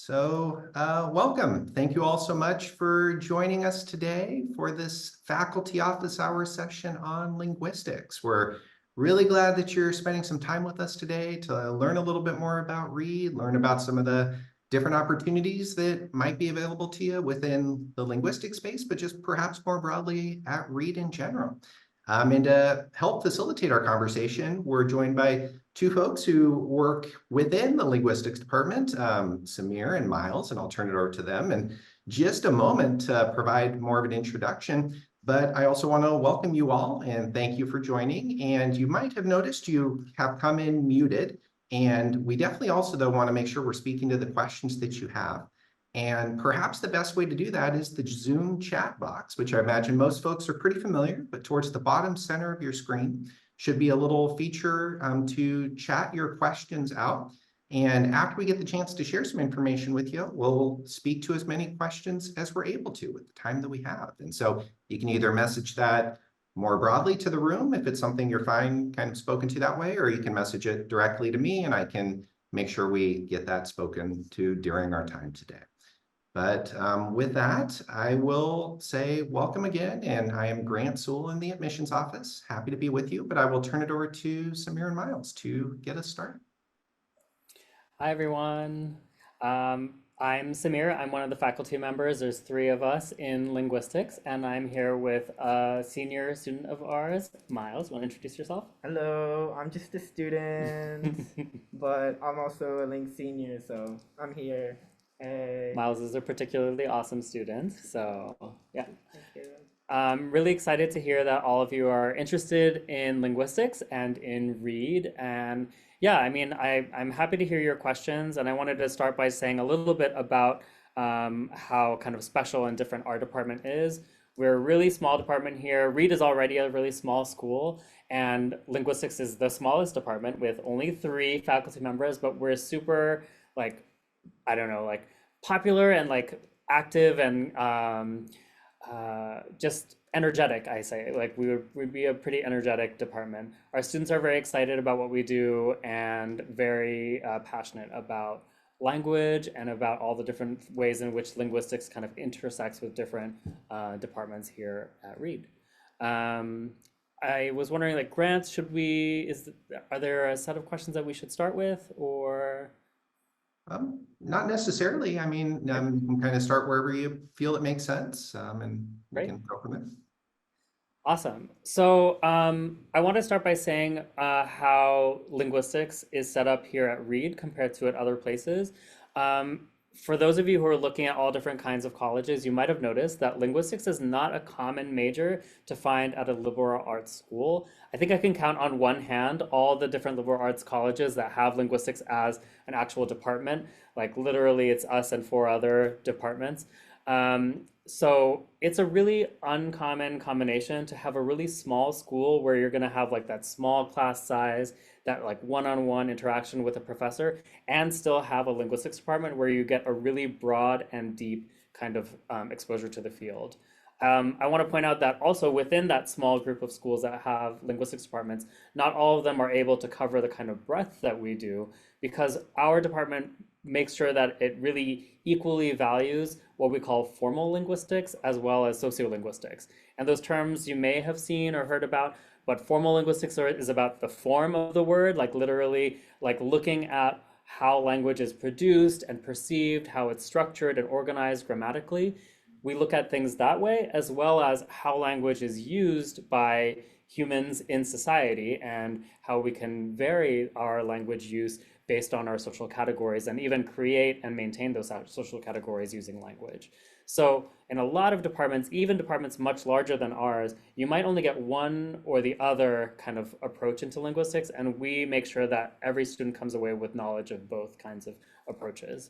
Welcome. Thank you all so much for joining us today for this faculty office hour session on linguistics. We're really glad that you're spending some time with us today to learn a little bit more about Reed, learn about some of the different opportunities that might be available to you within the linguistic space, but just perhaps more broadly at Reed in general. And to help facilitate our conversation, we're joined by two folks who work within the linguistics department, Samir and Miles, and I'll turn it over to them in just a moment to provide more of an introduction. But I also want to welcome you all and thank you for joining. And you might have noticed you have come in muted. And we definitely also, though, want to make sure we're speaking to the questions that you have. And perhaps the best way to do that is the Zoom chat box, which I imagine most folks are pretty familiar, but towards the bottom center of your screen should be a little feature to chat your questions out. And after we get the chance to share some information with you, we'll speak to as many questions as we're able to with the time that we have. And so you can either message that more broadly to the room if it's something you're fine kind of spoken to that way, or you can message it directly to me and I can make sure we get that spoken to during our time today. But with that, I will say welcome again, and I am Grant Sewell in the admissions office. Happy to be with you, but I will turn it over to Samir and Miles to get us started. Hi, everyone. I'm Samir. I'm one of the faculty members. There's three of us in linguistics, and I'm here with a senior student of ours, Miles. Want to introduce yourself? Hello, I'm just a student, but I'm also a Link senior, so I'm here. Hey. Miles is a particularly awesome student, so yeah. Thank you. I'm really excited to hear that all of you are interested in linguistics and in Reed. And yeah, I mean, I'm happy to hear your questions. And I wanted to start by saying a little bit about how kind of special and different our department is. We're a really small department here. Reed is already a really small school, and linguistics is the smallest department with only 3 faculty members, but we're super, like, I don't know, like popular and like active and just energetic, I say. Like we'd be a pretty energetic department. Our students are very excited about what we do and very passionate about language and about all the different ways in which linguistics kind of intersects with different departments here at Reed. I was wondering, like, Grant, are there a set of questions that we should start with, or? Not necessarily. I mean, you can kind of start wherever you feel it makes sense, and we can go from there. Awesome. So I want to start by saying how linguistics is set up here at Reed compared to at other places. For those of you who are looking at all different kinds of colleges, you might have noticed that linguistics is not a common major to find at a liberal arts school. I think I can count on one hand all the different liberal arts colleges that have linguistics as an actual department. Like literally it's us and 4 other departments. So it's a really uncommon combination to have a really small school where you're going to have like that small class size, that like one-on-one interaction with a professor, and still have a linguistics department where you get a really broad and deep kind of exposure to the field. I want to point out that also within that small group of schools that have linguistics departments, not all of them are able to cover the kind of breadth that we do, because our department makes sure that it really equally values what we call formal linguistics as well as sociolinguistics. And those terms you may have seen or heard about, but formal linguistics is about the form of the word, like literally like looking at how language is produced and perceived, how it's structured and organized grammatically. We look at things that way, as well as how language is used by humans in society and how we can vary our language use based on our social categories and even create and maintain those social categories using language. So in a lot of departments, even departments much larger than ours, you might only get one or the other kind of approach into linguistics, and we make sure that every student comes away with knowledge of both kinds of approaches.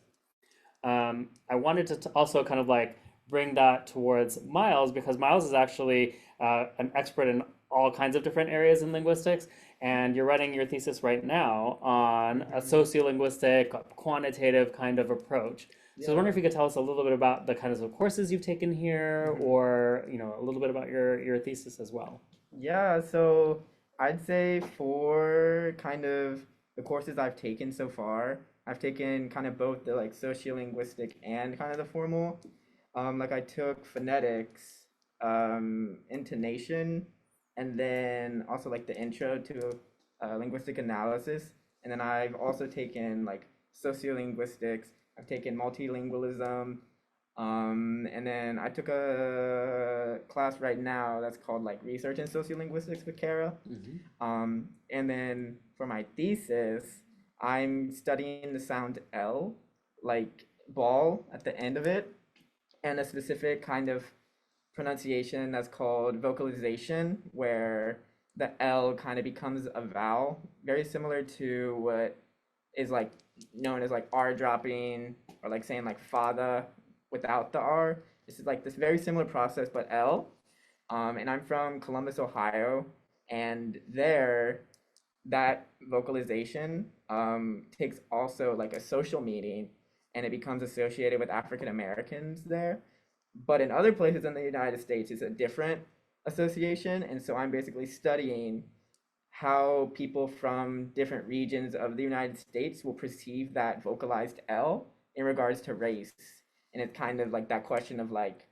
I wanted to also kind of like bring that towards Miles, because Miles is actually an expert in all kinds of different areas in linguistics, and you're writing your thesis right now on a sociolinguistic, quantitative kind of approach. So I was wondering if you could tell us a little bit about the kinds of courses you've taken here, or a little bit about your thesis as well. Yeah, so I'd say for kind of the courses I've taken so far, I've taken kind of both the like sociolinguistic and kind of the formal. Like I took phonetics, intonation, and then also like the intro to linguistic analysis. And then I've also taken like sociolinguistics. I've taken multilingualism, and then I took a class right now that's called like Research in Sociolinguistics with Kara. And then for my thesis, I'm studying the sound L, like ball at the end of it, and a specific kind of pronunciation that's called vocalization, where the L kind of becomes a vowel, very similar to what is like known as like R dropping or like saying like father without the R. This is like this very similar process, but L. And I'm from Columbus, Ohio, and there that vocalization takes also like a social meaning, and it becomes associated with African Americans there. But in other places in the United States, it's a different association. And so I'm basically studying how people from different regions of the United States will perceive that vocalized L in regards to race. And it's kind of like that question of like,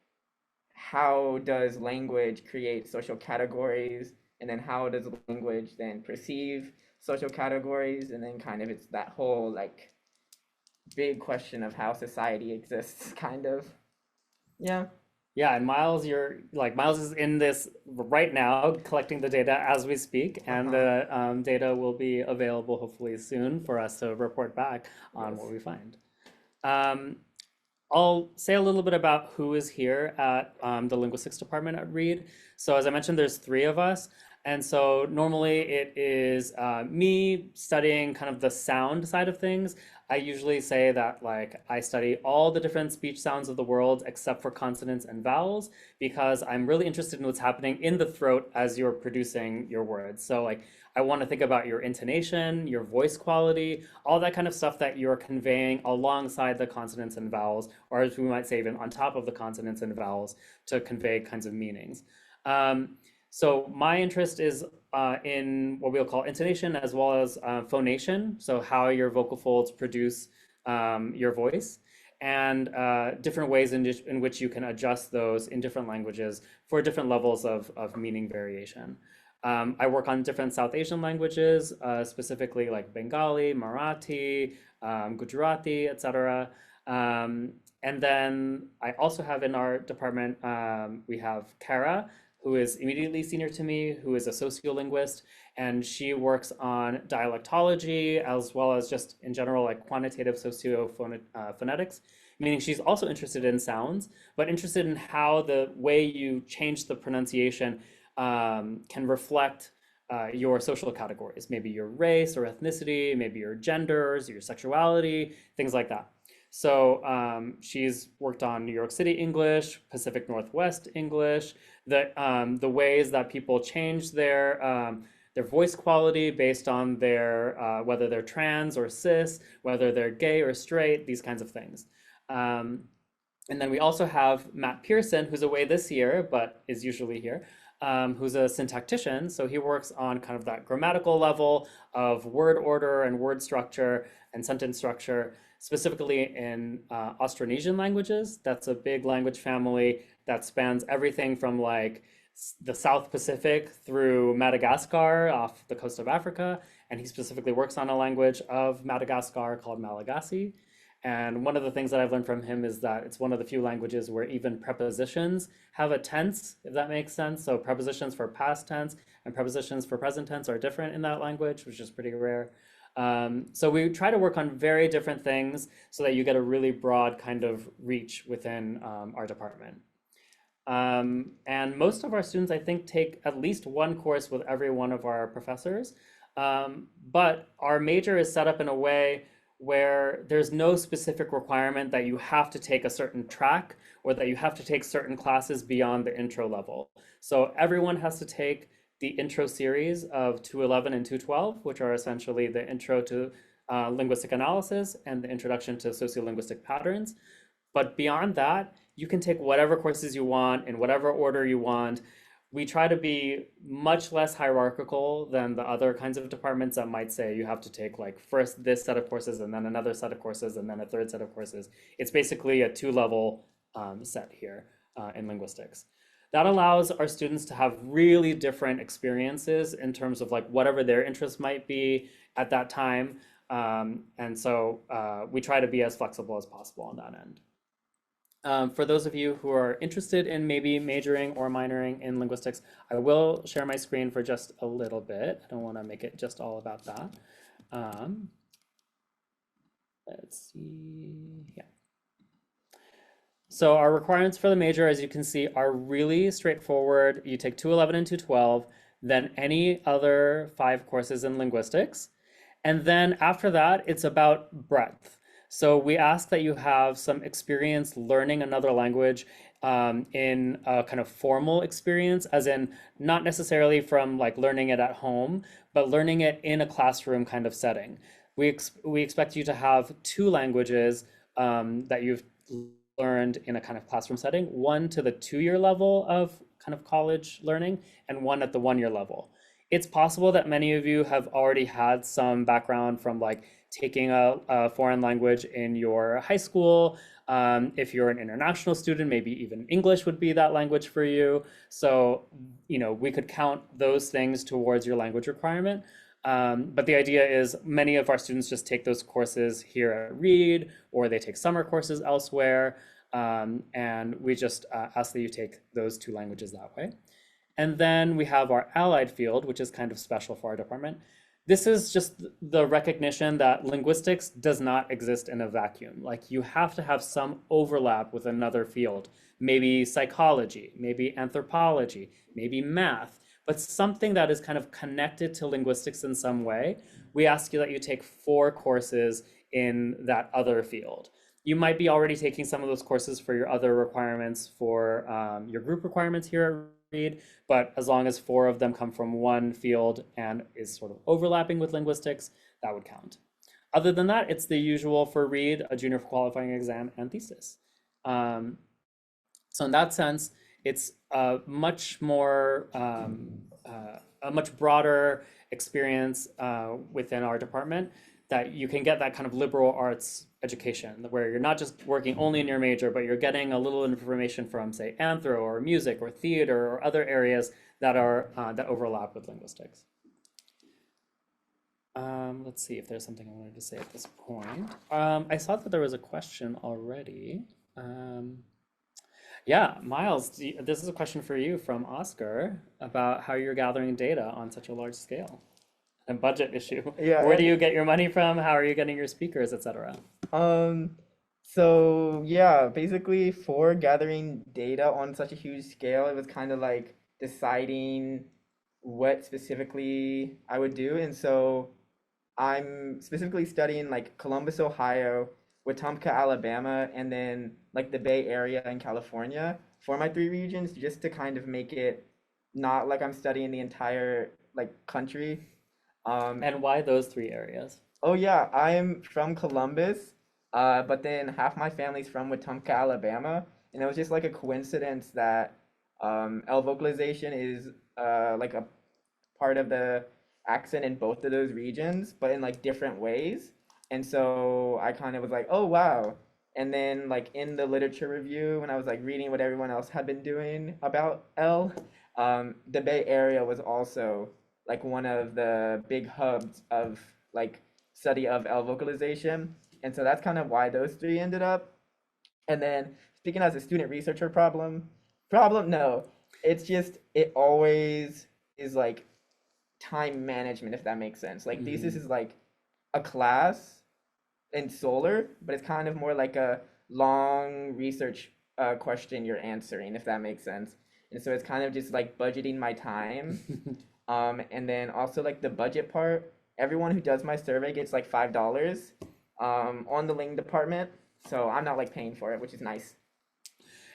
how does language create social categories? And then how does language then perceive social categories? And then kind of it's that whole like big question of how society exists, kind of. Yeah. Yeah, and Miles, Miles is in this right now, collecting the data as we speak, and the data will be available hopefully soon for us to report back on what we find. I'll say a little bit about who is here at the linguistics department at Reed. So as I mentioned, there's three of us. And so normally it is me studying kind of the sound side of things. I usually say that like I study all the different speech sounds of the world except for consonants and vowels because I'm really interested in what's happening in the throat as you're producing your words. So like I want to think about your intonation, your voice quality, all that kind of stuff that you're conveying alongside the consonants and vowels, or as we might say even on top of the consonants and vowels to convey kinds of meanings. So my interest is in what we'll call intonation as well as phonation, so how your vocal folds produce your voice, and different ways in which you can adjust those in different languages for different levels of meaning variation. I work on different South Asian languages, specifically like Bengali, Marathi, Gujarati, etc. And then I also have in our department, we have Kara, who is immediately senior to me, who is a sociolinguist, and she works on dialectology as well as just in general like quantitative sociophonetics, meaning she's also interested in sounds, but interested in how the way you change the pronunciation can reflect your social categories, maybe your race or ethnicity, maybe your genders, your sexuality, things like that. So she's worked on New York City English, Pacific Northwest English, the ways that people change their voice quality based on their whether they're trans or cis, whether they're gay or straight, these kinds of things. And then we also have Matt Pearson, who's away this year, but is usually here, who's a syntactician. So he works on kind of that grammatical level of word order and word structure and sentence structure, specifically in Austronesian languages. That's a big language family that spans everything from like the South Pacific through Madagascar off the coast of Africa. And he specifically works on a language of Madagascar called Malagasy. And one of the things that I've learned from him is that it's one of the few languages where even prepositions have a tense, if that makes sense. So prepositions for past tense and prepositions for present tense are different in that language, which is pretty rare. So we try to work on very different things so that you get a really broad kind of reach within our department. And most of our students, I think, take at least one course with every one of our professors. But our major is set up in a way where there's no specific requirement that you have to take a certain track or that you have to take certain classes beyond the intro level. So everyone has to take the intro series of 211 and 212, which are essentially the intro to linguistic analysis and the introduction to sociolinguistic patterns. But beyond that, you can take whatever courses you want in whatever order you want. we try to be much less hierarchical than the other kinds of departments that might say you have to take like first this set of courses and then another set of courses and then a third set of courses. It's basically a two-level set here in linguistics. That allows our students to have really different experiences in terms of like whatever their interests might be at that time. And so we try to be as flexible as possible on that end. For those of you who are interested in maybe majoring or minoring in linguistics, I will share my screen for just a little bit. I don't want to make it just all about that. Let's see, yeah. So our requirements for the major, as you can see, are really straightforward. You take 211 and 212, then any other 5 courses in linguistics. And then after that, it's about breadth. So we ask that you have some experience learning another language in a kind of formal experience, as in not necessarily from like learning it at home, but learning it in a classroom kind of setting. We expect you to have 2 languages that you've learned in a kind of classroom setting, one to the 2-year level of kind of college learning and one at the 1-year level. It's possible that many of you have already had some background from like taking a foreign language in your high school. If you're an international student, maybe even English would be that language for you. So, you know, we could count those things towards your language requirement. But the idea is many of our students just take those courses here at Reed, or they take summer courses elsewhere. And we just ask that you take those 2 languages that way. And then we have our allied field, which is kind of special for our department. This is just the recognition that linguistics does not exist in a vacuum. Like you have to have some overlap with another field, maybe psychology, maybe anthropology, maybe math, but something that is kind of connected to linguistics in some way. We ask you that you take 4 courses in that other field. You might be already taking some of those courses for your other requirements for your group requirements here at Reed, but as long as 4 of them come from one field and is sort of overlapping with linguistics, that would count. Other than that, it's the usual for Reed, a junior qualifying exam and thesis. So in that sense, it's a much more, a much broader experience within our department, that you can get that kind of liberal arts education where you're not just working only in your major, but you're getting a little information from, say, anthro or music or theater or other areas that are that overlap with linguistics. Let's see if there's something I wanted to say at this point. I saw that there was a question already. Yeah, Miles, this is a question for you from Oscar about how you're gathering data on such a large scale. A budget issue. Yeah. Where do you get your money from? How are you getting your speakers, etc.? So yeah, basically for gathering data on such a huge scale, it was kind of like deciding what specifically I would do. And so I'm specifically studying like Columbus, Ohio, Wetumpka, Alabama, and then like the Bay Area in California for my 3 regions, just to kind of make it not like I'm studying the entire like country. And why those 3 areas? Oh yeah, I'm from Columbus, but then half my family's from Wetumpka, Alabama, and it was just like a coincidence that L vocalization is like a part of the accent in both of those regions, but in like different ways. And so I kind of was like, oh wow. And then like in the literature review, when I was like reading what everyone else had been doing about L, the Bay Area was also like one of the big hubs of like study of L vocalization. And so that's kind of why those 3 ended up. And then speaking as a student researcher no, it's just, it always is like time management, if that makes sense. Like thesis is like a class in solar, but it's kind of more like a long research question you're answering, if that makes sense. And so it's kind of just like budgeting my time. And then also like the budget part, everyone who does my survey gets like $5 on the Ling department. So I'm not like paying for it, which is nice.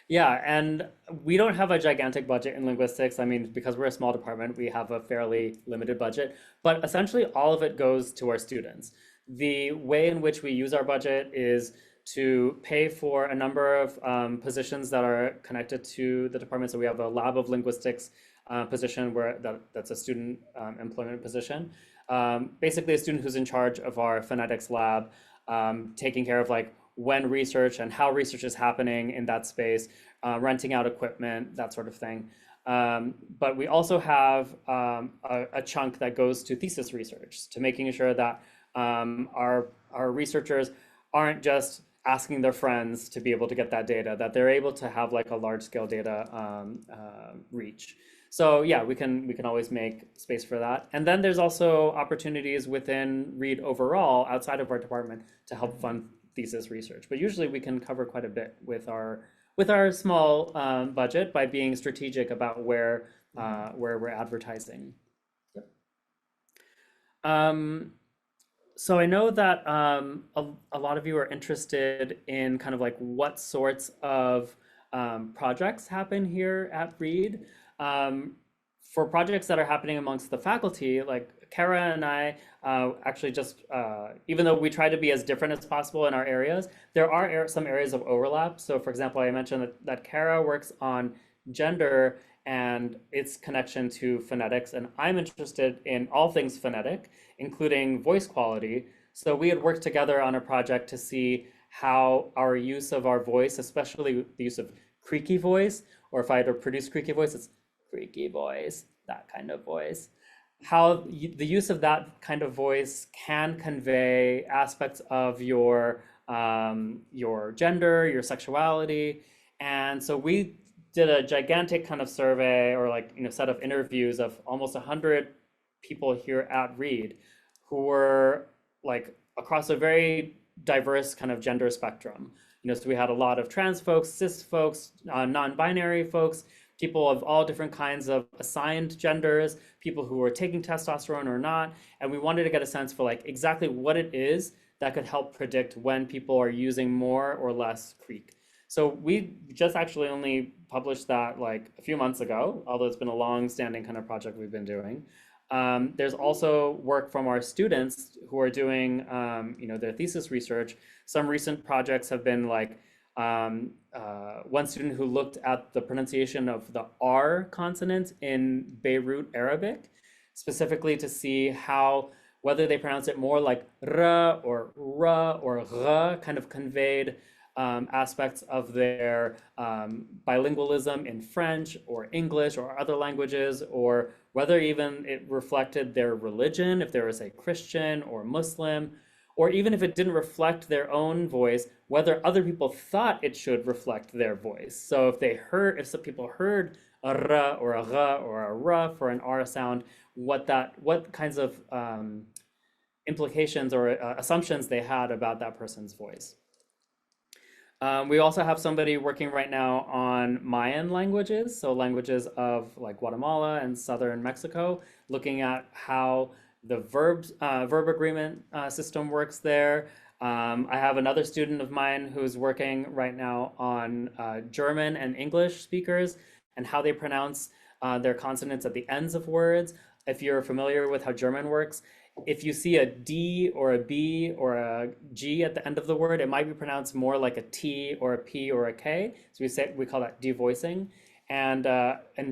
Yeah, and we don't have a gigantic budget in linguistics. I mean, because we're a small department, we have a fairly limited budget, but essentially all of it goes to our students. The way in which we use our budget is to pay for a number of positions that are connected to the department. So we have a lab of linguistics position that's a student employment position. Basically, a student who's in charge of our phonetics lab, taking care of like when research and how research is happening in that space, renting out equipment, that sort of thing. But we also have a chunk that goes to thesis research, to making sure that our researchers aren't just asking their friends to be able to get that data, that they're able to have like a large scale data reach. So yeah, we can always make space for that. And then there's also opportunities within Reed overall, outside of our department, to help fund thesis research. But usually we can cover quite a bit with our small budget by being strategic about where we're advertising. Yep. So I know that a lot of you are interested in kind of like what sorts of projects happen here at Reed. For projects that are happening amongst the faculty, like Kara and I actually just, even though we try to be as different as possible in our areas, there are some areas of overlap. So for example, I mentioned that Kara works on gender and its connection to phonetics, and I'm interested in all things phonetic, including voice quality. So we had worked together on a project to see how our use of our voice, especially the use of creaky voice, or if I had to produce creaky voice, it's creaky voice, that kind of voice, how the use of that kind of voice can convey aspects of your gender, your sexuality. And so we did a gigantic kind of survey, or like, set of interviews of almost 100 people here at Reed who were like across a very diverse kind of gender spectrum. So we had a lot of trans folks, cis folks, non-binary folks, people of all different kinds of assigned genders, people who were taking testosterone or not. And we wanted to get a sense for like exactly what it is that could help predict when people are using more or less creak. So we just actually only published that like a few months ago, although it's been a long-standing kind of project we've been doing. There's also work from our students who are doing, their thesis research. Some recent projects have been like one student who looked at the pronunciation of the R consonant in Beirut Arabic, specifically to see how whether they pronounce it more like r or r, kind of conveyed aspects of their bilingualism in French or English or other languages, or whether even it reflected their religion, if they were, say, Christian or Muslim, or even if it didn't reflect their own voice, whether other people thought it should reflect their voice. So if some people heard a r or a gh or a r for an r sound, what kinds of implications or assumptions they had about that person's voice. We also have somebody working right now on Mayan languages, so languages of like Guatemala and southern Mexico, looking at how the verb agreement system works there. I have another student of mine who's working right now on German and English speakers and how they pronounce their consonants at the ends of words. If you're familiar with how German works, if you see a D or a B or a G at the end of the word, it might be pronounced more like a T or a P or a K. So we call that devoicing. And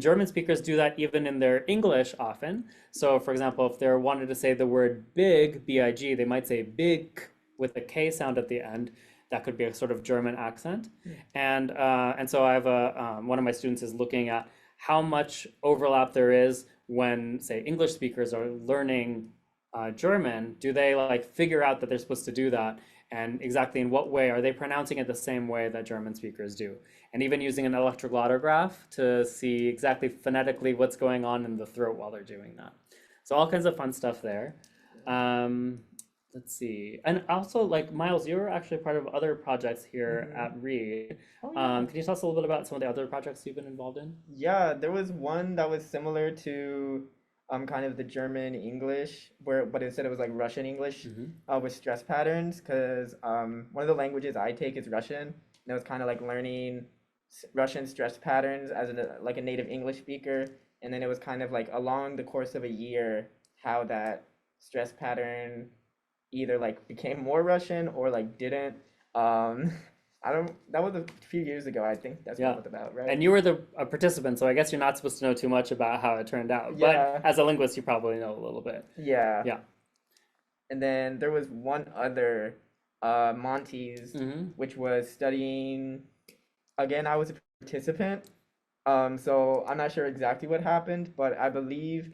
German speakers do that even in their English often. So for example, if they're wanted to say the word big, B-I-G, they might say big with a K sound at the end. That could be a sort of German accent. And so I have one of my students is looking at how much overlap there is when, say, English speakers are learning German. Do they like figure out that they're supposed to do that? And exactly in what way are they pronouncing it the same way that German speakers do? And even using an electroglottograph to see exactly phonetically what's going on in the throat while they're doing that. So all kinds of fun stuff there. Let's see. And also, like, Miles, you're actually part of other projects here at Reed. Oh, yeah. Can you tell us a little bit about some of the other projects you've been involved in? Yeah, there was one that was similar to kind of the German English, but instead it was like Russian English with stress patterns, because one of the languages I take is Russian, and it was kind of like learning Russian stress patterns as like a native English speaker, and then it was kind of like along the course of a year how that stress pattern either like became more Russian or like didn't. That was a few years ago, I think that's what Yeah. it was about, right? And you were a participant, so I guess you're not supposed to know too much about how it turned out. But Yeah, as a linguist, you probably know a little bit. yeah. Yeah. And then there was one other, Monty's, Hmm. which was studying. Again, I was a participant, so I'm not sure exactly what happened, but I believe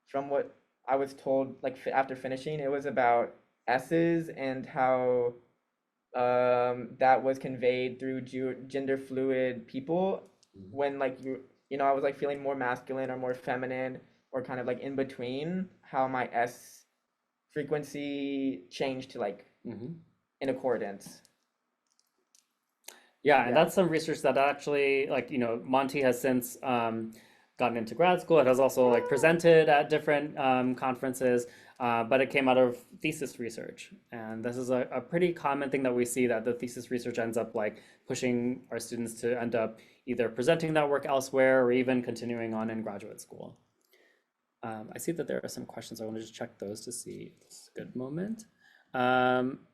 from what I was told, like after finishing, it was about S's and how that was conveyed through gender fluid people when like I was like feeling more masculine or more feminine or kind of like in between, how my S frequency changed to like Hmm. in accordance. Yeah, and Yeah. that's some research that actually, like, Monty has since gotten into grad school. It has also like presented at different conferences, but it came out of thesis research. And this is a pretty common thing that we see, that the thesis research ends up like pushing our students to end up either presenting that work elsewhere or even continuing on in graduate school. I see that there are some questions. I want to just check those to see if this is a good moment. Um,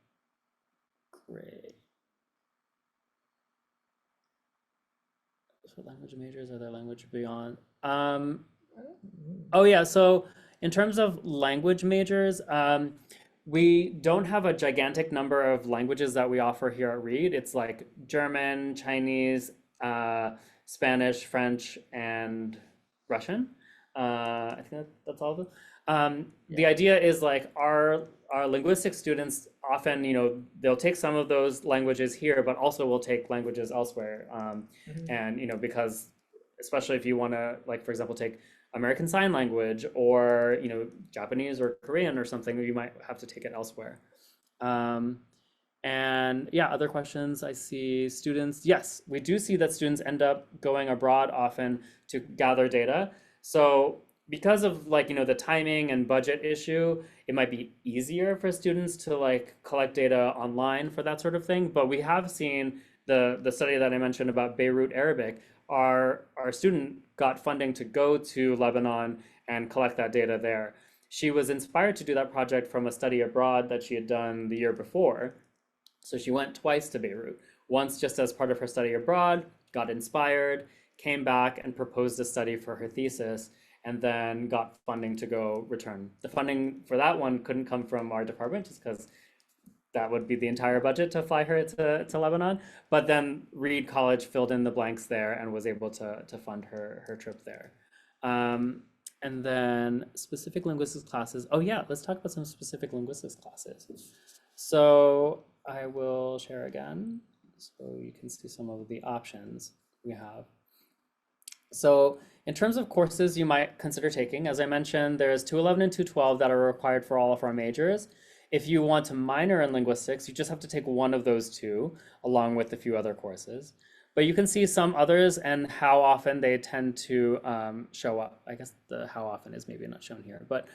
Great. So language majors, are there language beyond? Oh yeah, so in terms of language majors, we don't have a gigantic number of languages that we offer here at Reed. It's like German, Chinese, uh, Spanish, French, and Russian. I think that's all of them. The Yeah. idea is like our linguistic students often, they'll take some of those languages here, but also will take languages elsewhere. Mhm. And because especially if you want to, like, for example, take American Sign Language or Japanese or Korean or something, you might have to take it elsewhere. Um, and yeah, other questions I see. Students, yes, we do see that students end up going abroad often to gather data. So because of, like, the timing and budget issue, it might be easier for students to like collect data online for that sort of thing. But we have seen the study that I mentioned about Beirut Arabic. Our student got funding to go to Lebanon and collect that data there. She was inspired to do that project from a study abroad that she had done the year before. So she went twice to Beirut, once just as part of her study abroad, got inspired, came back and proposed a study for her thesis, and then got funding to go return. The funding for that one couldn't come from our department just because that would be the entire budget to fly her to Lebanon. But then Reed College filled in the blanks there and was able to fund her trip there. Um, and then specific linguistics classes. Oh yeah, let's talk about some specific linguistics classes. So I will share again so you can see some of the options we have. So in terms of courses you might consider taking, as I mentioned, there's 211 and 212 that are required for all of our majors. If you want to minor in linguistics, you just have to take one of those two, along with a few other courses. But you can see some others and how often they tend to show up. I guess the how often is maybe not shown here, but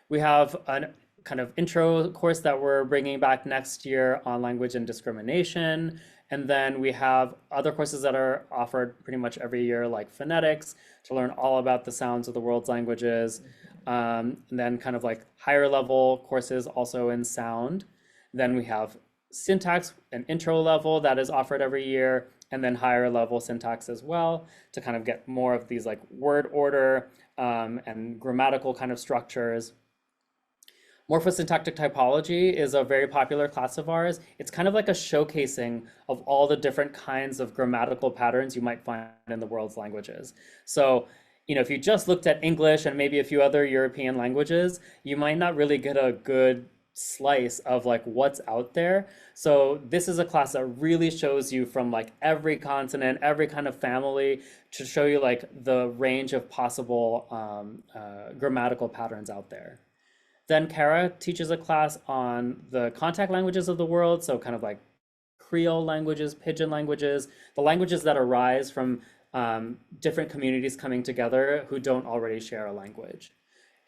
we have a kind of intro course that we're bringing back next year on language and discrimination. And then we have other courses that are offered pretty much every year, like phonetics, to learn all about the sounds of the world's languages. And then kind of like higher level courses also in sound. Then we have syntax, an intro level that is offered every year, and then higher level syntax as well to kind of get more of these like word order and grammatical kind of structures. Morphosyntactic typology is a very popular class of ours. It's kind of like a showcasing of all the different kinds of grammatical patterns you might find in the world's languages. So, if you just looked at English and maybe a few other European languages, you might not really get a good slice of like what's out there. So this is a class that really shows you from like every continent, every kind of family, to show you like the range of possible grammatical patterns out there. Then Kara teaches a class on the contact languages of the world, so kind of like Creole languages, Pidgin languages, the languages that arise from different communities coming together who don't already share a language.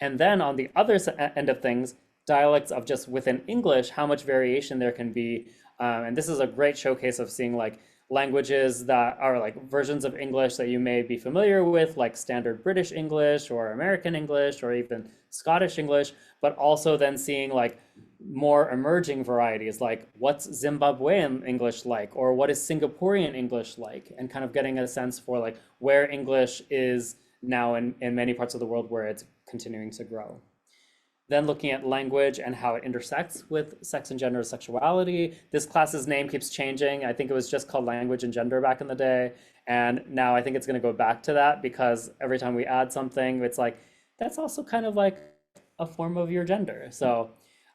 And then on the other end of things, dialects of just within English, how much variation there can be. And this is a great showcase of seeing like languages that are like versions of English that you may be familiar with, like standard British English or American English or even Scottish English, but also then seeing like more emerging varieties, like what's Zimbabwean English like, or what is Singaporean English like, and kind of getting a sense for like where English is now in many parts of the world where it's continuing to grow. Then looking at language and how it intersects with sex and gender sexuality. This class's name keeps changing. I think it was just called language and gender back in the day. And now I think it's going to go back to that because every time we add something, it's like, that's also kind of like a form of your gender. So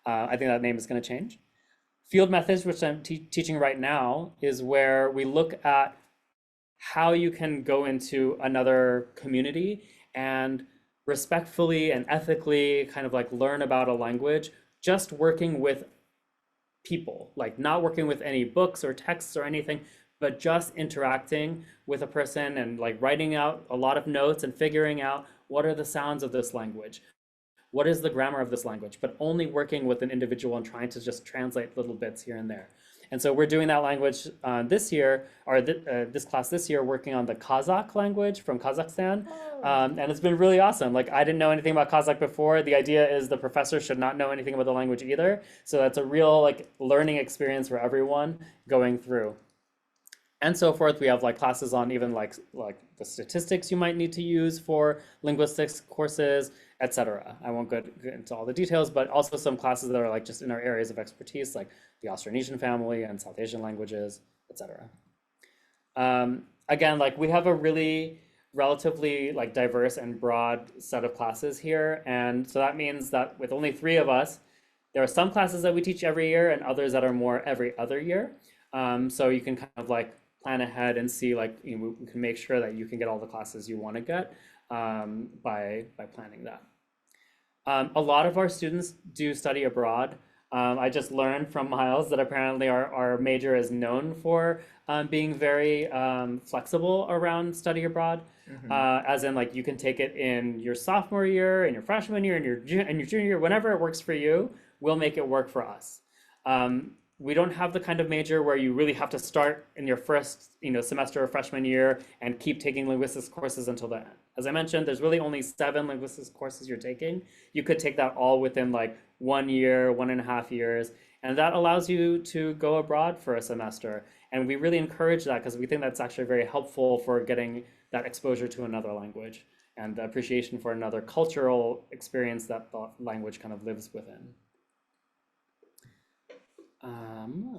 I think that name is going to change. Field methods, which I'm teaching right now, is where we look at how you can go into another community and respectfully and ethically kind of like learn about a language, just working with people, like not working with any books or texts or anything, but just interacting with a person and like writing out a lot of notes and figuring out what are the sounds of this language, what is the grammar of this language, but only working with an individual and trying to just translate little bits here and there. And so we're doing that language this year, or this class this year, working on the Kazakh language from Kazakhstan. And it's been really awesome. Like, I didn't know anything about Kazakh before. The idea is the professor should not know anything about the language either. So that's a real like learning experience for everyone going through. And so forth. We have like classes on even like the statistics you might need to use for linguistics courses, etc. I won't go into all the details, but also some classes that are like just in our areas of expertise, like the Austronesian family and South Asian languages, etc. Again, like we have a really relatively like diverse and broad set of classes here. And so that means that with only 3 of us, there are some classes that we teach every year and others that are more every other year. So you can kind of like plan ahead and see like, you know, we can make sure that you can get all the classes you want to get by planning that. A lot of our students do study abroad. I just learned from Miles that apparently our major is known for being very flexible around study abroad. As in like you can take it in your sophomore year, in your freshman year, and your junior year, whenever it works for you, we'll make it work for us. We don't have the kind of major where you really have to start in your first, semester of freshman year and keep taking linguistics courses until the end. As I mentioned, there's really only 7 linguistics courses you're taking. You could take that all within like 1 year, 1.5 years, and that allows you to go abroad for a semester. And we really encourage that because we think that's actually very helpful for getting that exposure to another language and the appreciation for another cultural experience that the language kind of lives within.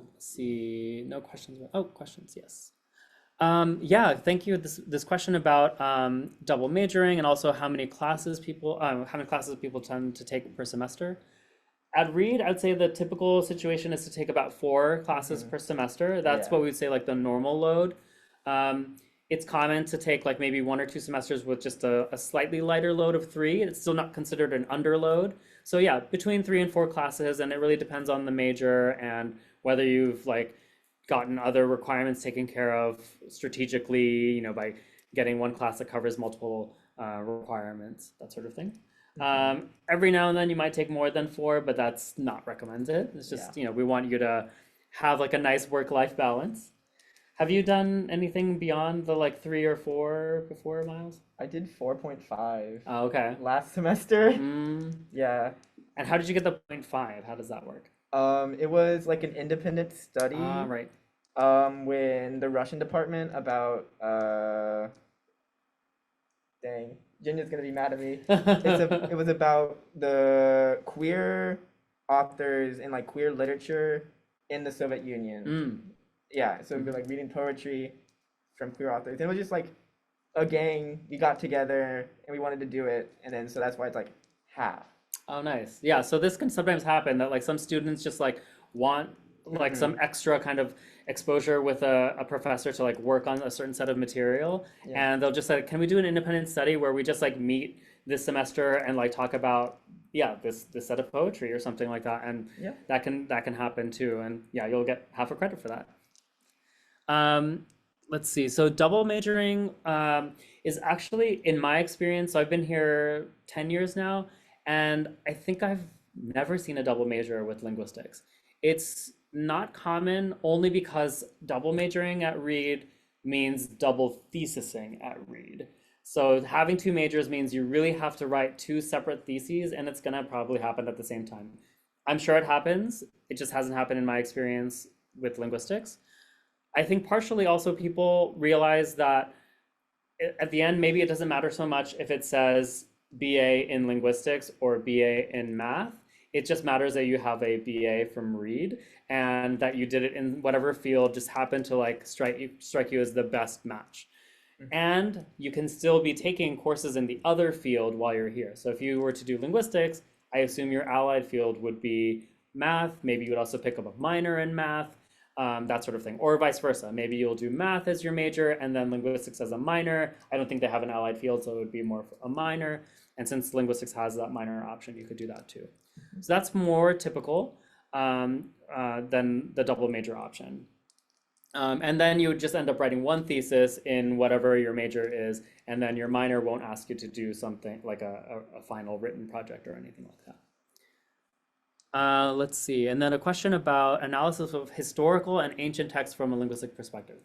Let's see, no questions. Oh, questions, yes. Yeah, thank you. This question about double majoring and also how many classes people tend to take per semester. At Reed, I'd say the typical situation is to take about 4 classes per semester. That's what we'd say like the normal load. It's common to take like maybe 1 or 2 semesters with just a slightly lighter load of 3. It's still not considered an underload. So yeah, between 3 and 4 classes, and it really depends on the major and whether you've like gotten other requirements taken care of strategically, by getting one class that covers multiple requirements, that sort of thing. Every now and then you might take more than 4, but that's not recommended. It's just, we want you to have like a nice work-life balance. Have you done anything beyond the like 3 or 4 before, Miles? I did 4.5 Oh, okay. last semester. Yeah. And how did you get the 0.5? How does that work? It was like an independent study. Right. When the Russian department about dang, Jenya's gonna be mad at me. It was about the queer authors and like queer literature in the Soviet Union. Yeah, so we'd be like reading poetry from queer authors. And it was just like a gang, we got together and we wanted to do it, and then so that's why it's like half. Oh, nice. Yeah, so this can sometimes happen that like some students just like want like some extra kind of exposure with a professor to like work on a certain set of material, and they'll just say, can we do an independent study where we just like meet this semester and like talk about this set of poetry or something like that, and that can happen too, and you'll get half a credit for that. Let's see. So double majoring is actually, in my experience, so I've been here 10 years now, and I think I've never seen a double major with linguistics. It's not common only because double majoring at Reed means double thesising at Reed. So having 2 majors means you really have to write 2 separate theses, and it's going to probably happen at the same time. I'm sure it happens. It just hasn't happened in my experience with linguistics. I think partially also people realize that at the end, maybe it doesn't matter so much if it says BA in linguistics or BA in math. It just matters that you have a BA from Reed and that you did it in whatever field just happened to like strike you as the best match. And you can still be taking courses in the other field while you're here. So if you were to do linguistics, I assume your allied field would be math. Maybe you would also pick up a minor in math, that sort of thing, or vice versa. Maybe you'll do math as your major and then linguistics as a minor. I don't think they have an allied field, so it would be more a minor. And since linguistics has that minor option, you could do that too. So that's more typical than the double major option. And then you would just end up writing one thesis in whatever your major is, and then your minor won't ask you to do something like a final written project or anything like that. Let's see. And then a question about analysis of historical and ancient texts from a linguistic perspective.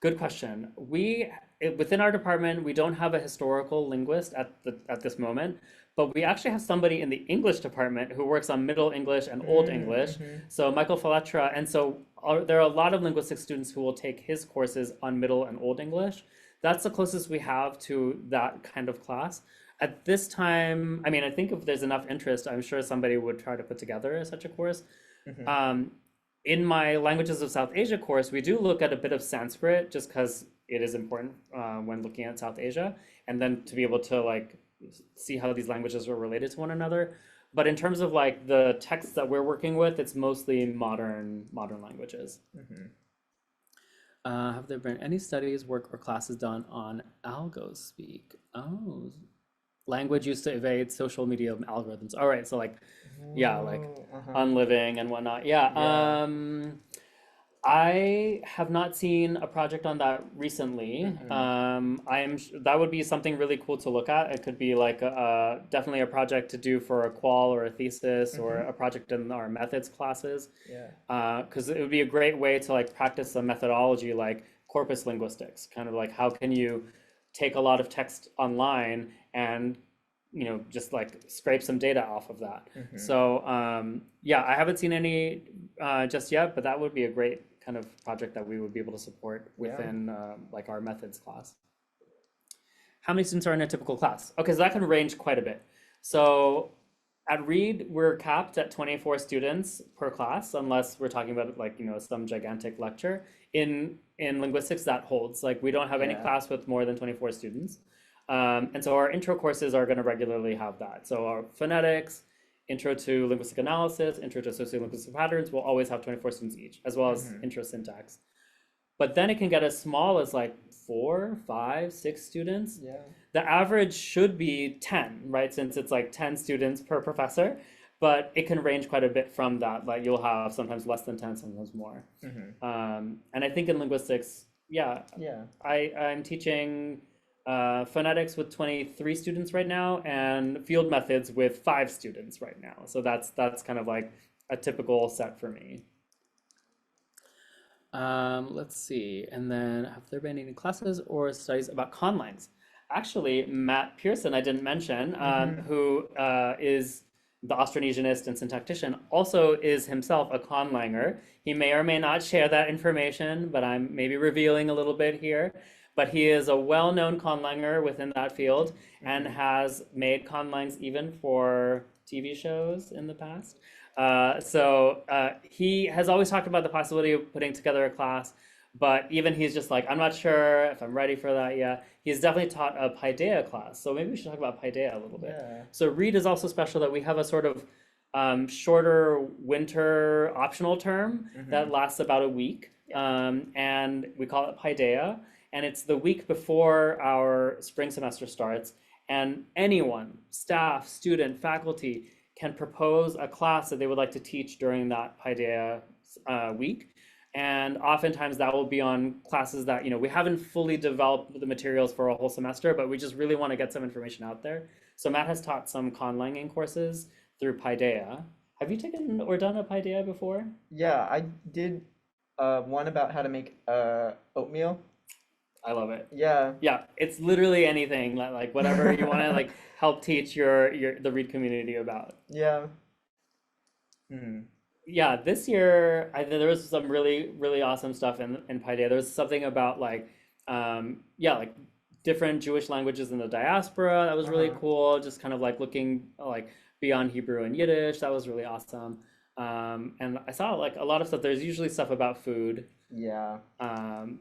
Good question. Within our department, we don't have a historical linguist at this moment, but we actually have somebody in the English department who works on Middle English and Old English. So Michael Faletra, and so there are a lot of linguistic students who will take his courses on Middle and Old English. That's the closest we have to that kind of class. At this time, I mean, I think if there's enough interest, I'm sure somebody would try to put together such a course. In my Languages of South Asia course, we do look at a bit of Sanskrit just because it is important when looking at South Asia, and then to be able to like see how these languages are related to one another. But in terms of like the texts that we're working with, it's mostly modern languages. Have there been any studies, work, or classes done on AlgoSpeak? Oh, language used to evade social media algorithms. All right, so like, yeah, like unliving and whatnot. Yeah. I have not seen a project on that recently. That would be something really cool to look at. It could be like definitely a project to do for a qual or a thesis or a project in our methods classes. Because it would be a great way to like practice a methodology like corpus linguistics, kind of like how can you take a lot of text online and just like scrape some data off of that. So yeah, I haven't seen any just yet, but that would be a great kind of project that we would be able to support within like our methods class. How many students are in a typical class? Okay, so that can range quite a bit. So at Reed, we're capped at 24 students per class, unless we're talking about like, some gigantic lecture. In linguistics, that holds. Like we don't have any class with more than 24 students. And so our intro courses are going to regularly have that. So our phonetics, intro to linguistic analysis, intro to sociolinguistic patterns will always have 24 students each, as well as intro syntax. But then it can get as small as like 4, 5, 6 students. The average should be 10, right? Since it's like 10 students per professor, but it can range quite a bit from that. Like you'll have sometimes less than 10, sometimes more. And I think in linguistics, I'm teaching phonetics with 23 students right now and field methods with 5 students right now. So that's kind of like a typical set for me. Let's see. And then have there been any classes or studies about conlangs? Actually, Matt Pearson, I didn't mention, who is the Austronesianist and syntactician, also is himself a conlanger. He may or may not share that information, but I'm maybe revealing a little bit here. But he is a well-known conlanger within that field and has made conlangs even for TV shows in the past. So he has always talked about the possibility of putting together a class, but even he's just like, I'm not sure if I'm ready for that yet. He's definitely taught a Paideia class. So maybe we should talk about Paideia a little bit. So Reed is also special that we have a sort of shorter winter optional term that lasts about a week. And we call it Paideia. And it's the week before our spring semester starts. And anyone, staff, student, faculty, can propose a class that they would like to teach during that Paideia week. And oftentimes that will be on classes that, we haven't fully developed the materials for a whole semester, but we just really want to get some information out there. So Matt has taught some conlanging courses through Paideia. Have you taken or done a Paideia before? Yeah, I did one about how to make oatmeal. I love it. Yeah. It's literally anything like whatever you want to like help teach the Reed community about. Mhm. Yeah, this year there was some really awesome stuff in Paideia. There was something about like yeah, like different Jewish languages in the diaspora. That was really Uh-huh. cool. Just kind of like looking like beyond Hebrew and Yiddish. That was really awesome. And I saw like a lot of stuff. There's usually stuff about food. Yeah. Um,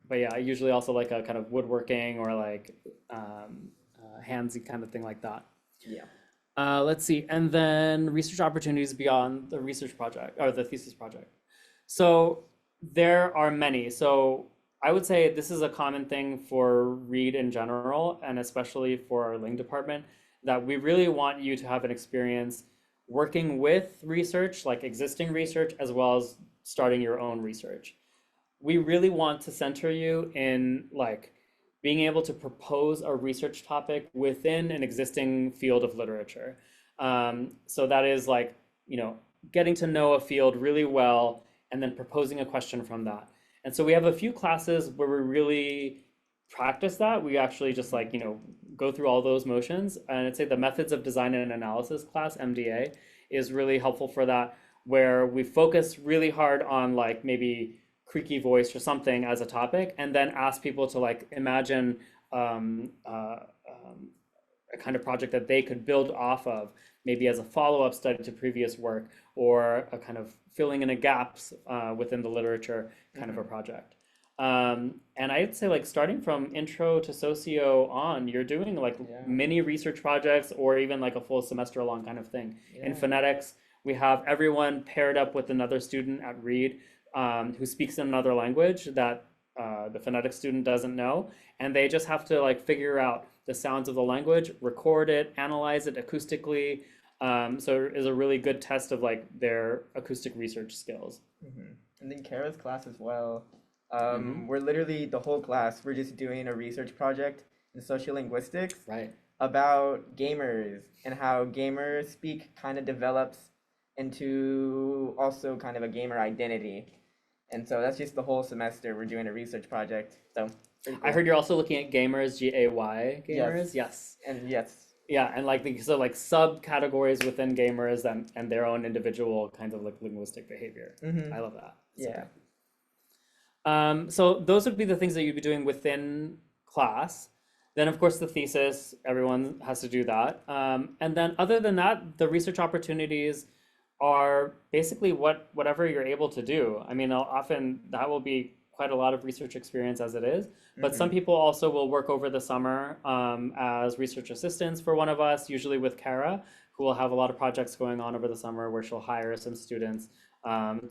but yeah, usually also like a kind of woodworking or like handsy kind of thing like that. Yeah. Let's see, and then research opportunities beyond the research project or the thesis project. So there are many. So I would say this is a common thing for Reed in general, and especially for our Ling department, that we really want you to have an experience working with research, like existing research, as well as starting your own research. We really want to center you in like being able to propose a research topic within an existing field of literature. So that is like, you know, getting to know a field really well and then proposing a question from that. And so we have a few classes where we really practice that. We actually just like, you know, go through all those motions. And I'd say the methods of design and analysis class, MDA, is really helpful for that, where we focus really hard on like maybe creaky voice or something as a topic, and then ask people to like imagine um, uh, um, a kind of project that they could build off of, maybe as a follow-up study to previous work, or a kind of filling in a gaps within the literature kind of a Mhm. project. And I'd say like starting from intro to socio on, you're doing like Yeah. mini research projects or even like a full semester long kind of thing. In Yeah. phonetics, we have everyone paired up with another student at Reed who speaks in another language that the phonetic student doesn't know, and they just have to like figure out the sounds of the language, record it, analyze it acoustically. So it is a really good test of like their acoustic research skills. And then Kara's class as well. Hmm. We're literally the whole class. We're just doing a research project in sociolinguistics Right. about gamers and how gamer speak kind of develops into also kind of a gamer identity. And so that's just the whole semester. We're doing a research project. So pretty I cool. heard you're also looking at gamers, Gay gamers. Yes. Yes. And yes. Yeah, and like so like subcategories within gamers and their own individual kinds of like linguistic behavior. I Mm-hmm. love that. It's so Yeah. great. So those would be the things that you'd be doing within class. Then, of course, the thesis, everyone has to do that. And then other than that, the research opportunities are basically whatever you're able to do. I mean, often that will be quite a lot of research experience as it is, but some Mm-hmm. people also will work over the summer as research assistants for one of us, usually with Kara, who will have a lot of projects going on over the summer where she'll hire some students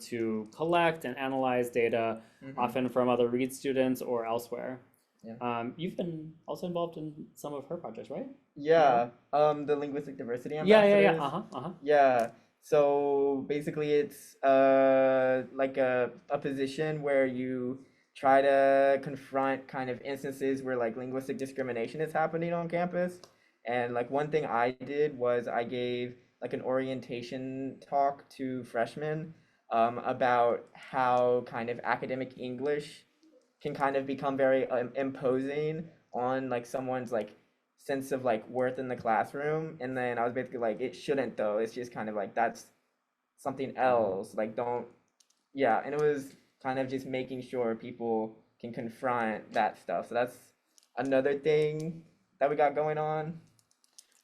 to collect and analyze data, Mm-hmm. often from other Reed students or elsewhere. Yeah. You've been also involved in some of her projects, right? Yeah. Yeah. The linguistic diversity Yeah. ambassadors. Uh-huh. Uh-huh. Yeah. So basically it's like a position where you try to confront kind of instances where like linguistic discrimination is happening on campus. And like one thing I did was I gave like an orientation talk to freshmen about how kind of academic English can kind of become very imposing on like someone's like sense of like worth in the classroom. And then I was basically like, it shouldn't though. It's just kind of like that's something else. Like don't, yeah. And it was kind of just making sure people can confront that stuff. So that's another thing that we got going on.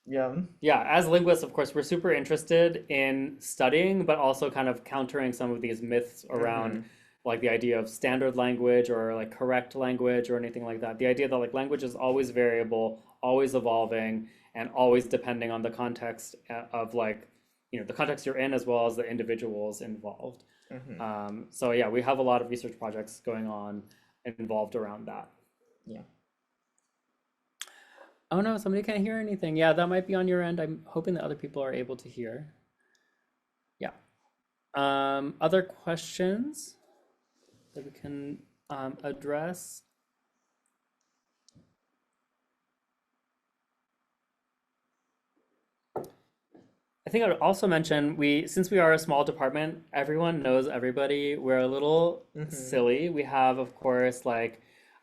Yeah. Yeah, as linguists, of course, we're super interested in studying, but also kind of countering some of these myths around Mm-hmm. like the idea of standard language or like correct language or anything like that. The idea that like language is always variable, always evolving, and always depending on the context of like, you know, the context you're in as well as the individuals involved. Mm-hmm. So yeah, we have a lot of research projects going on involved around that. Yeah. Oh no, somebody can't hear anything. Yeah, that might be on your end. I'm hoping that other people are able to hear. Yeah. Other questions that we can address? I think I would also mention since we are a small department, everyone knows everybody. We're a little Mm-hmm. silly. We have, of course, like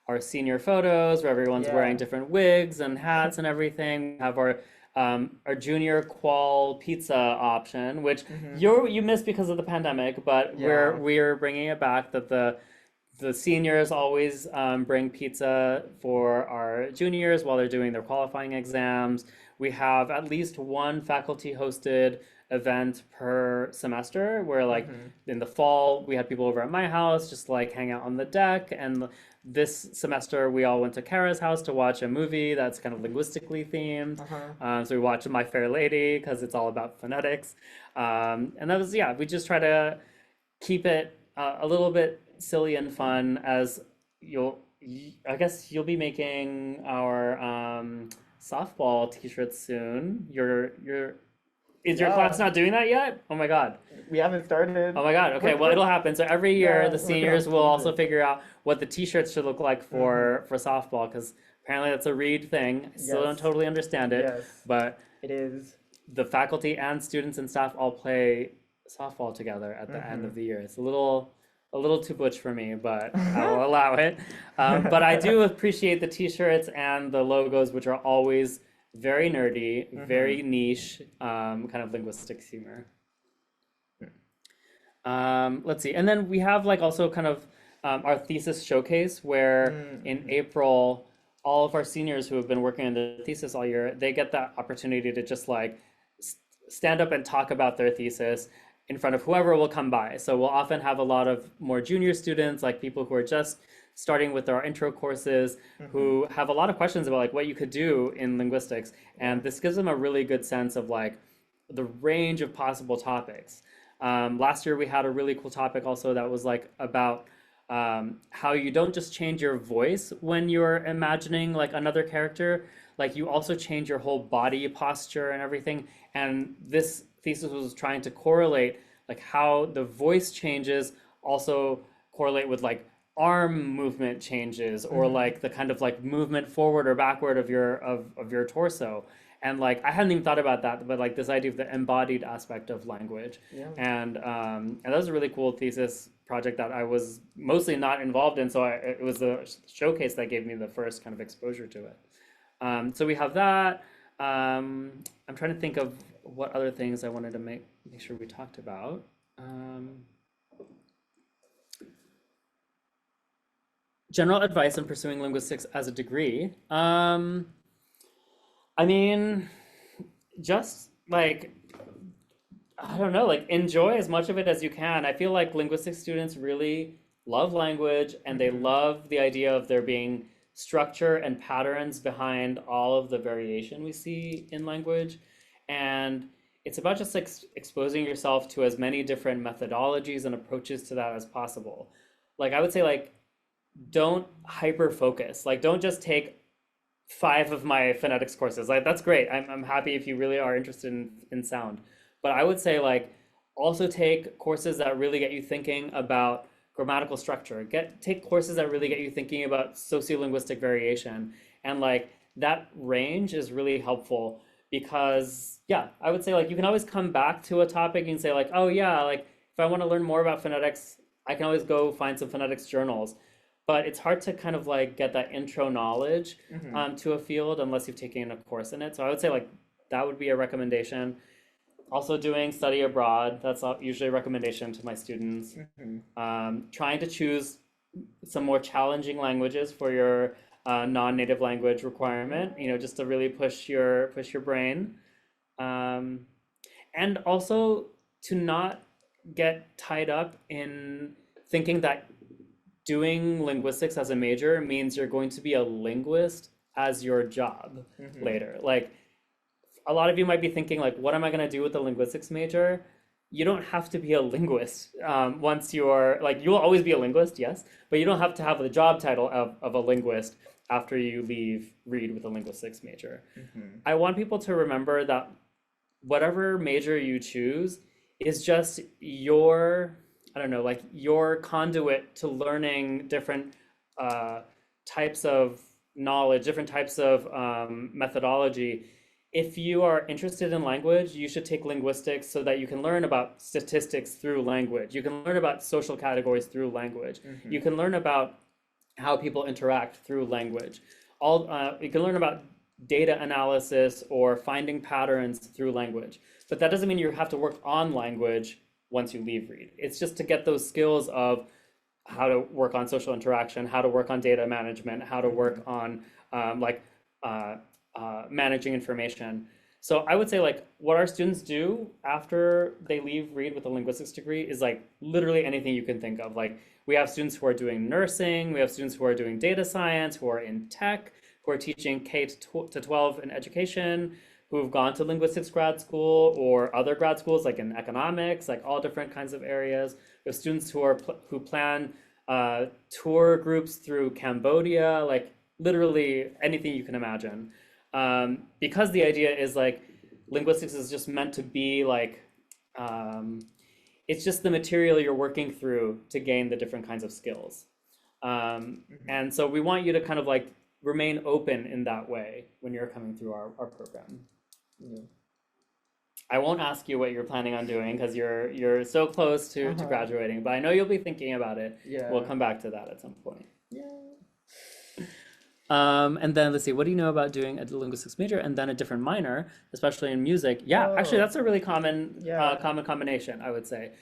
our senior photos where everyone's wearing Yeah. different wigs and hats and everything. We have our our junior qual pizza option, which you missed because of the pandemic, but Yeah. we're bringing it back. That the seniors always bring pizza for our juniors while they're doing their qualifying exams. We have at least one faculty hosted event per semester where like in the fall we had people over at my house just like hang out on the deck, and this semester we all went to Kara's house to watch a movie that's kind of linguistically themed. So we watched My Fair Lady because it's all about phonetics, and that was, yeah, we just try to keep it a little bit silly and fun. As I guess you'll be making our softball t-shirts soon. Is your class not doing that yet? Oh my God. We haven't started. Oh my God. Okay, well, it'll happen. So every year Yeah, the we're seniors gonna will change also it. figure out what the t-shirts should look like for softball, because apparently that's a Reed thing. I still don't Yes. totally understand it, Yes. but It is. the faculty and students and staff all play softball together at the end of the year. It's a little too butch for me, but I will allow it. But I do appreciate the t-shirts and the logos, which are always very nerdy, very niche, kind of linguistics humor. Let's see. And then we have like also kind of our thesis showcase, where in April, all of our seniors who have been working on the thesis all year, they get that opportunity to just like stand up and talk about their thesis in front of whoever will come by. So we'll often have a lot of more junior students, like people who are just starting with our intro courses, who have a lot of questions about like what you could do in linguistics. And this gives them a really good sense of like the range of possible topics. Last year we had a really cool topic also that was like about how you don't just change your voice when you're imagining like another character, like you also change your whole body posture and everything. And this thesis was trying to correlate like how the voice changes also correlate with like arm movement changes, or like the kind of like movement forward or backward of your torso. And like I hadn't even thought about that, but like this idea of the embodied aspect of language. Yeah. And that was a really cool thesis project that I was mostly not involved in, so it was a showcase that gave me the first kind of exposure to it. So we have that. I'm trying to think of what other things I wanted to make sure we talked about. General advice on pursuing linguistics as a degree. I mean, just like, I don't know, like enjoy as much of it as you can. I feel like linguistics students really love language, and they love the idea of there being structure and patterns behind all of the variation we see in language. And it's about just like exposing yourself to as many different methodologies and approaches to that as possible. Like I would say, like, don't hyper focus. Like don't just take 5 of my phonetics courses. Like that's great. I'm happy if you really are interested in sound. But I would say like also take courses that really get you thinking about grammatical structure. Take courses that really get you thinking about sociolinguistic variation. And like that range is really helpful, because yeah, I would say like you can always come back to a topic and say like, oh yeah, like if I want to learn more about phonetics, I can always go find some phonetics journals. But it's hard to kind of like get that intro knowledge to a field unless you've taken a course in it. So I would say like that would be a recommendation. Also doing study abroad, that's usually a recommendation to my students. Trying to choose some more challenging languages for your non-native language requirement, just to really push your brain. And also to not get tied up in thinking that doing linguistics as a major means you're going to be a linguist as your job later. Like a lot of you might be thinking like, what am I going to do with a linguistics major? You don't have to be a linguist once you're like, you'll always be a linguist, yes, but you don't have to have the job title of a linguist after you leave Reed with a linguistics major. I want people to remember that whatever major you choose is just your, I don't know, like your conduit to learning different types of knowledge, different types of methodology. If you are interested in language, you should take linguistics so that you can learn about statistics through language. You can learn about social categories through language. You can learn about how people interact through language. You can learn about data analysis or finding patterns through language. But that doesn't mean you have to work on language once you leave Reed. It's just to get those skills of how to work on social interaction, how to work on data management, how to work on uh, managing information. So I would say like what our students do after they leave Reed with a linguistics degree is like literally anything you can think of. Like we have students who are doing nursing, we have students who are doing data science, who are in tech, who are teaching K to 12 in education, who have gone to linguistics grad school or other grad schools like in economics, like all different kinds of areas. We have students who plan tour groups through Cambodia, like literally anything you can imagine. Because the idea is like linguistics is just meant to be like it's just the material you're working through to gain the different kinds of skills. And so we want you to kind of like remain open in that way when you're coming through our program. Yeah. I won't ask you what you're planning on doing because you're so close to graduating, but I know you'll be thinking about it. Yeah. We'll come back to that at some point. Yeah. And then let's see, what do you know about doing a linguistics major and then a different minor, especially in music? Yeah, actually, that's a really common common combination, I would say.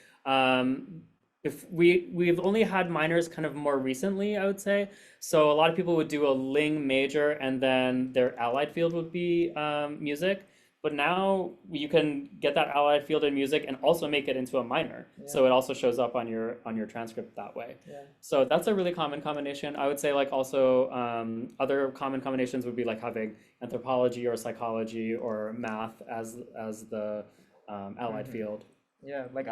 If we've only had minors kind of more recently, I would say. So a lot of people would do a ling major and then their allied field would be music. But now you can get that allied field in music and also make it into a minor. So it also shows up on your transcript that way. Yeah. So that's a really common combination. I would say like also other common combinations would be like having anthropology or psychology or math as the allied field. Yeah, like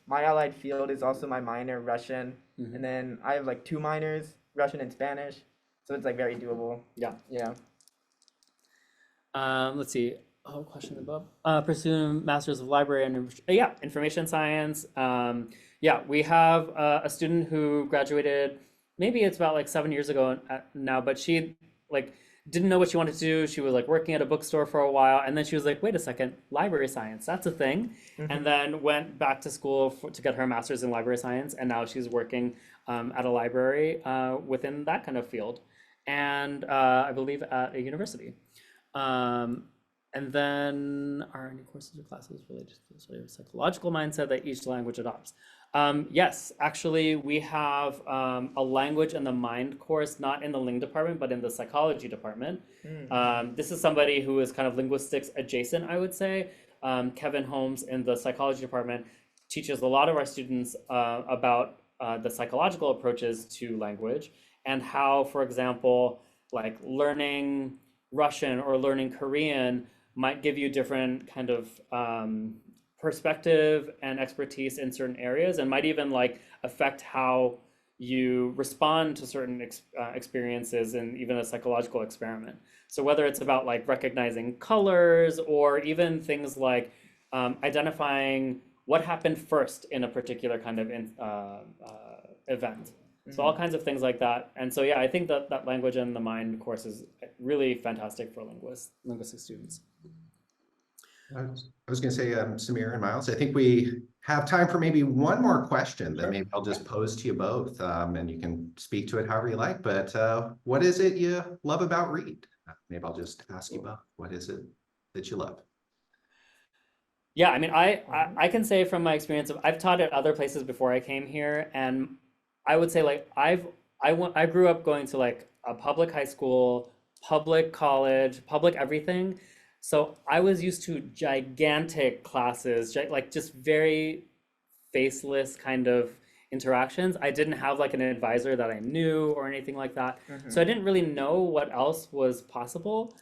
my allied field is also my minor, Russian, and then I have like 2 minors, Russian and Spanish, so it's like very doable. Yeah. Yeah. Let's see. Oh, question above. Pursue Masters of Library and Information Science. We have a student who graduated. Maybe it's about like 7 years ago now, but she like didn't know what she wanted to do. She was like working at a bookstore for a while, and then she was like, "Wait a second, library science, that's a thing." And then went back to school to get her master's in library science, and now she's working at a library within that kind of field, and I believe at a university. And then are any courses or classes related to the study of psychological mindset that each language adopts? Yes, actually, we have a language and the mind course, not in the Ling department, but in the psychology department. This is somebody who is kind of linguistics adjacent, I would say. Kevin Holmes in the psychology department teaches a lot of our students about the psychological approaches to language and how, for example, like learning Russian or learning Korean might give you different kind of perspective and expertise in certain areas and might even like affect how you respond to certain experiences in even a psychological experiment. So whether it's about like recognizing colors or even things like identifying what happened first in a particular kind of event. So all kinds of things like that. And so, yeah, I think that language and the mind course is really fantastic for linguistic students. I was going to say, Samir and Miles, I think we have time for maybe one more question that maybe I'll just pose to you both, and you can speak to it however you like. But what is it you love about Reed? Maybe I'll just ask you both. What is it that you love? Yeah, I mean, I can say from my experience I've taught at other places before I came here, and I would say like I grew up going to like a public high school, public college, public everything. So I was used to gigantic classes, like just very faceless kind of interactions. I didn't have like an advisor that I knew or anything like that. So I didn't really know what else was possible.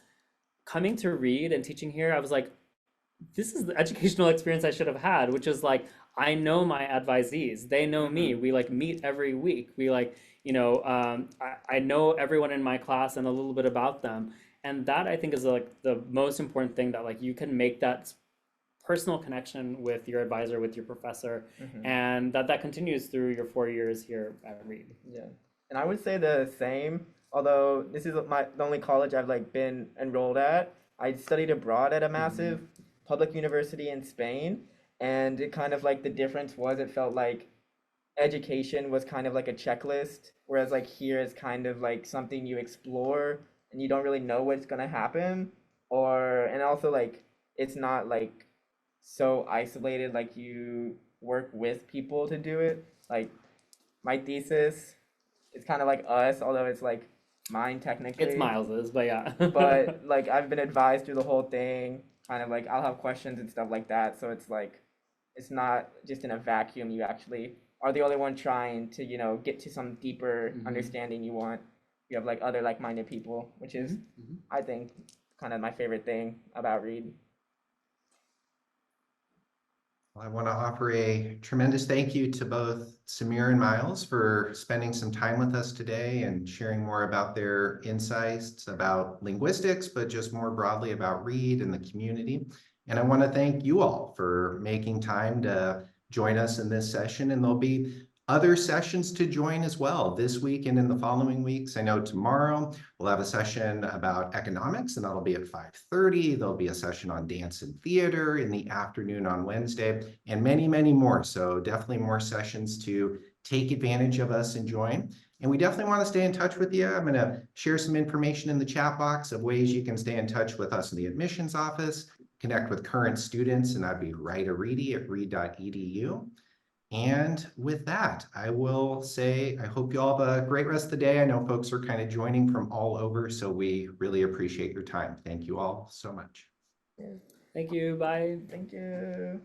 Coming to Reed and teaching here, I was like, this is the educational experience I should have had, which is like, I know my advisees, they know me, we like meet every week. We like, I know everyone in my class and a little bit about them. And that I think is like the most important thing, that like you can make that personal connection with your advisor, with your professor, and that continues through your 4 years here at Reed. Yeah, and I would say the same, although this is the only college I've like been enrolled at. I studied abroad at a massive public university in Spain, and it kind of like the difference was it felt like education was kind of like a checklist, whereas like here is kind of like something you explore and you don't really know what's gonna happen, or and also like it's not like so isolated, like you work with people to do it. Like my thesis is kind of like us, although it's like mine It's technically. Miles's, but yeah. But like I've been advised through the whole thing, kind of like I'll have questions and stuff like that. So it's like it's not just in a vacuum. You actually are the only one trying to, get to some deeper Mhm. understanding you want. You have like other like-minded people, which is Mhm. I think kind of my favorite thing about Reed. I want to offer a tremendous thank you to both Samir and Miles for spending some time with us today and sharing more about their insights about linguistics, but just more broadly about Reed and the community. And I want to thank you all for making time to join us in this session. And there'll be other sessions to join as well this week and in the following weeks. I know tomorrow we'll have a session about economics, and that'll be at 5:30. There'll be a session on dance and theater in the afternoon on Wednesday, and many, many more. So definitely more sessions to take advantage of us and join. And we definitely want to stay in touch with you. I'm going to share some information in the chat box of ways you can stay in touch with us in the admissions office, connect with current students, and that'd be write-a-reedy@reed.edu. And with that, I will say, I hope you all have a great rest of the day. I know folks are kind of joining from all over, so we really appreciate your time. Thank you all so much. Yeah. Thank you. Bye. Thank you.